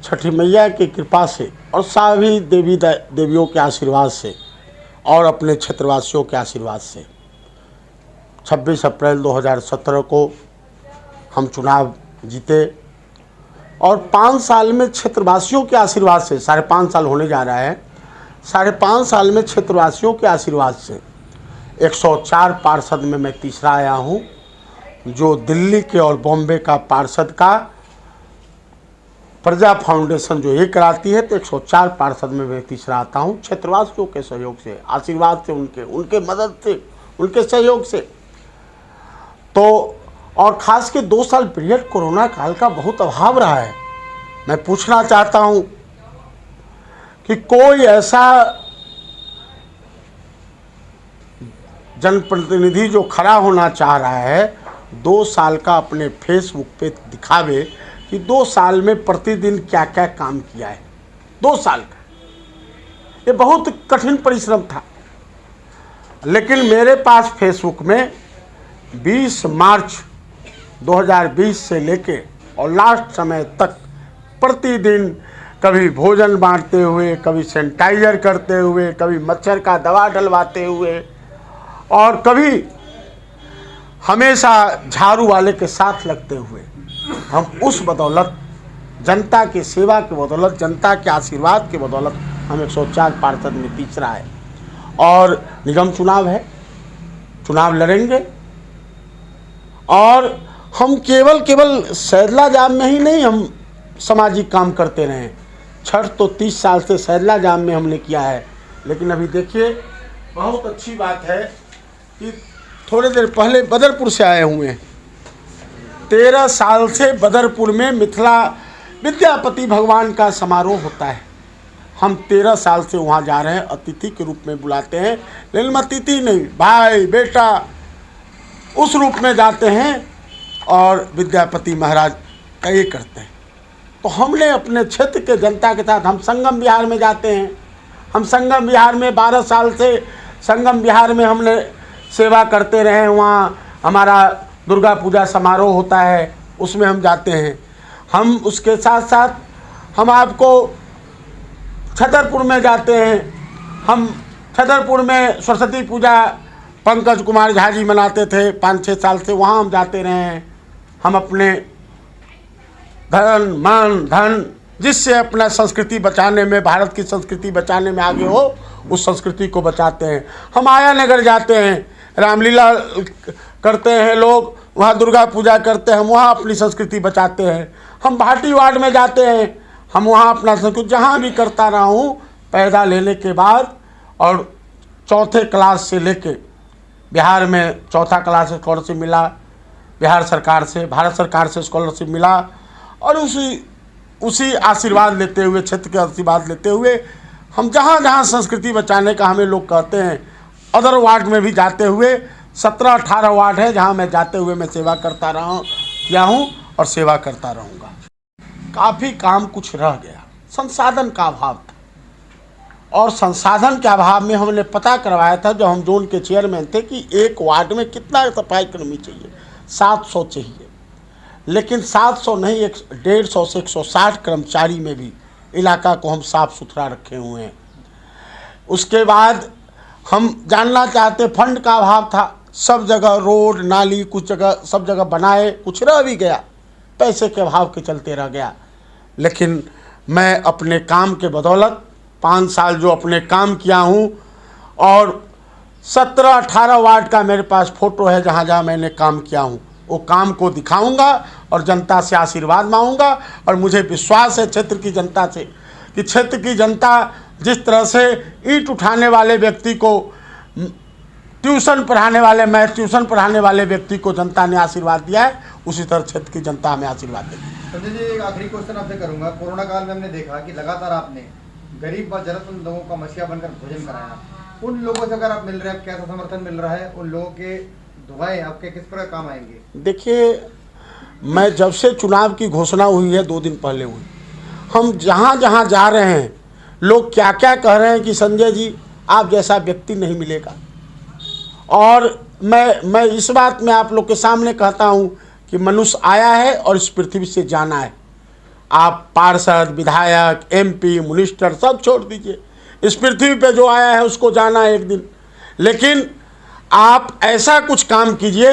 छठी मैया की कृपा से और सभी देवियों के आशीर्वाद से और अपने क्षेत्रवासियों के आशीर्वाद से 26 अप्रैल 2017 को हम चुनाव जीते और 5 साल में क्षेत्रवासियों के आशीर्वाद से 5.5 साल होने जा रहा है। 5.5 साल में क्षेत्रवासियों के आशीर्वाद से 104 पार्षद में मैं तीसरा आया हूँ, जो दिल्ली के और बॉम्बे का पार्षद का प्रजा फाउंडेशन जो ये कराती है, तो 104 पार्षद में मैं तीसरा आता हूँ क्षेत्रवासियों के सहयोग से, आशीर्वाद से, उनके मदद से, उनके सहयोग से। तो और ख़ास के 2 साल पीरियड कोरोना काल का बहुत अभाव रहा है। मैं पूछना चाहता हूँ कि कोई ऐसा जनप्रतिनिधि जो खड़ा होना चाह रहा है 2 साल का अपने फेसबुक पे दिखावे कि 2 साल में प्रतिदिन क्या क्या काम किया है। 2 साल का ये बहुत कठिन परिश्रम था, लेकिन मेरे पास फेसबुक में 20 मार्च 2020 से लेके और लास्ट समय तक प्रतिदिन कभी भोजन बांटते हुए, कभी सैनिटाइजर करते हुए, कभी मच्छर का दवा डलवाते हुए और कभी हमेशा झाड़ू वाले के साथ लगते हुए, हम उस बदौलत जनता की सेवा की बदौलत, जनता के आशीर्वाद की बदौलत हम 104 पार्षद में तीसरा है। और निगम चुनाव है, चुनाव लड़ेंगे और हम केवल सैदला जाम में ही नहीं हम सामाजिक काम करते रहे। छठ तो 30 साल से सैदला जाम में हमने किया है, लेकिन अभी देखिए बहुत अच्छी बात है कि थोड़ी देर पहले बदरपुर से आए हुए हैं। 13 साल से बदरपुर में मिथिला विद्यापति भगवान का समारोह होता है। हम 13 साल से वहाँ जा रहे हैं, अतिथि के रूप में बुलाते हैं, लेकिन अतिथि नहीं, भाई बेटा उस रूप में जाते हैं और विद्यापति महाराज का ये करते हैं। तो हमने अपने क्षेत्र के जनता के साथ, हम संगम विहार में जाते हैं। हम संगम विहार में 12 साल से संगम विहार में हमने सेवा करते रहे हैं। वहाँ हमारा दुर्गा पूजा समारोह होता है, उसमें हम जाते हैं। हम उसके साथ साथ हम आपको छतरपुर में जाते हैं। हम छतरपुर में सरस्वती पूजा पंकज कुमार झा जी मनाते थे 5-6 साल से, वहाँ हम जाते रहे हैं। हम अपने धन मान धन जिससे अपना संस्कृति बचाने में, भारत की संस्कृति बचाने में आगे हो, उस संस्कृति को बचाते हैं। हम आया नगर जाते हैं, रामलीला करते हैं लोग, वहाँ दुर्गा पूजा करते हैं, हम वहाँ अपनी संस्कृति बचाते हैं। हम भाटी वार्ड में जाते हैं, हम वहाँ अपना संस्कृति जहाँ भी करता रहा हूँ। पैदा लेने के बाद और 4थे क्लास से लेके बिहार में 4था क्लास स्कॉलरशिप मिला बिहार सरकार से, भारत सरकार से स्कॉलरशिप मिला, और उसी आशीर्वाद लेते हुए, क्षेत्र के आशीर्वाद लेते हुए हम जहाँ जहाँ संस्कृति बचाने का हमें लोग कहते हैं, अदर वार्ड में भी जाते हुए 17-18 वार्ड है जहाँ मैं जाते हुए मैं सेवा करता किया हूँ और सेवा करता रहूँगा। काफ़ी काम कुछ रह गया, संसाधन का अभाव था, और संसाधन के अभाव में हमने पता करवाया था, जो हम जोन के चेयरमैन थे, कि एक वार्ड में कितना सफाई कर्मी चाहिए। 700 चाहिए, लेकिन 700 नहीं, 150 से 160 कर्मचारी में भी इलाका को हम साफ़ सुथरा रखे हुए हैं। उसके बाद हम जानना चाहते, फंड का अभाव था, सब जगह रोड नाली कुछ जगह सब जगह बनाए, कुछ रह भी गया, पैसे के अभाव के चलते रह गया। लेकिन मैं अपने काम के बदौलत 5 साल जो अपने काम किया हूँ, और 17-18 वार्ड का मेरे पास फ़ोटो है जहाँ जहाँ मैंने काम किया हूँ, वो काम को दिखाऊंगा और जनता से आशीर्वाद मांगूंगा। और मुझे विश्वास है क्षेत्र की जनता से कि क्षेत्र की जनता जिस तरह से ईंट उठाने वाले व्यक्ति को ट्यूशन पढ़ाने वाले, मैथ ट्यूशन पढ़ाने वाले व्यक्ति को जनता ने आशीर्वाद दिया है, उसी तरह क्षेत्र की जनता हमें आशीर्वाद देगी। संजय जी, एक आखिरी क्वेश्चन आपसे करूंगा। कोरोना काल में हमने देखा कि लगातार आपने गरीब व जरूरतमंद लोगों का मसीहा बनकर भोजन कराया। उन लोगों से अगर आप मिल रहे हैं, कैसा समर्थन मिल रहा है? उन लोगों के दुआएं आपके किस प्रकार काम आएंगे? देखिए, मैं जब से चुनाव की घोषणा हुई है 2 दिन पहले हुई, हम जहाँ जहाँ जा रहे हैं लोग क्या क्या कह रहे हैं कि संजय जी आप जैसा व्यक्ति नहीं मिलेगा। और मैं इस बात में आप लोग के सामने कहता हूँ कि मनुष्य आया है और इस पृथ्वी से जाना है। आप पार्षद, विधायक, MP, मिनिस्टर सब छोड़ दीजिए। इस पृथ्वी पे जो आया है उसको जाना है एक दिन। लेकिन आप ऐसा कुछ काम कीजिए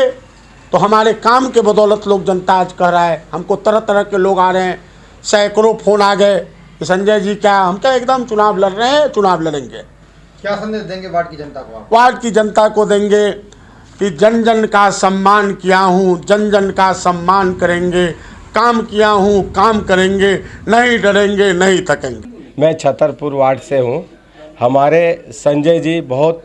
तो हमारे काम के बदौलत लोग, जनता आज कह रहा है, हमको तरह तरह के लोग आ रहे हैं, सैकड़ों फ़ोन आ गए कि संजय जी क्या हम क्या एकदम चुनाव लड़ रहे हैं, चुनाव लड़ेंगे। क्या संदेश देंगे वार्ड की जनता को आप? वार्ड की जनता को देंगे कि जन जन का सम्मान किया हूँ, जन जन का सम्मान करेंगे, काम किया हूँ, काम करेंगे, नहीं डरेंगे, नहीं थकेंगे। मैं छतरपुर वार्ड से हूँ। हमारे संजय जी बहुत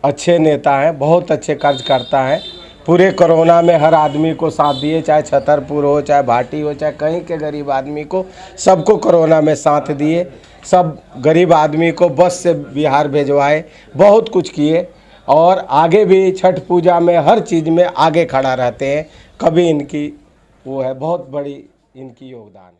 अच्छे नेता हैं, बहुत अच्छे कार्यकर्ता हैं। पूरे कोरोना में हर आदमी को साथ दिए, चाहे छतरपुर हो, चाहे भाटी हो, चाहे कहीं के गरीब आदमी को, सबको कोरोना में साथ दिए। सब गरीब आदमी को बस से बिहार भेजवाए, बहुत कुछ किए और आगे भी छठ पूजा में हर चीज़ में आगे खड़ा रहते हैं। कभी इनकी वो है, बहुत बड़ी इनकी योगदान है।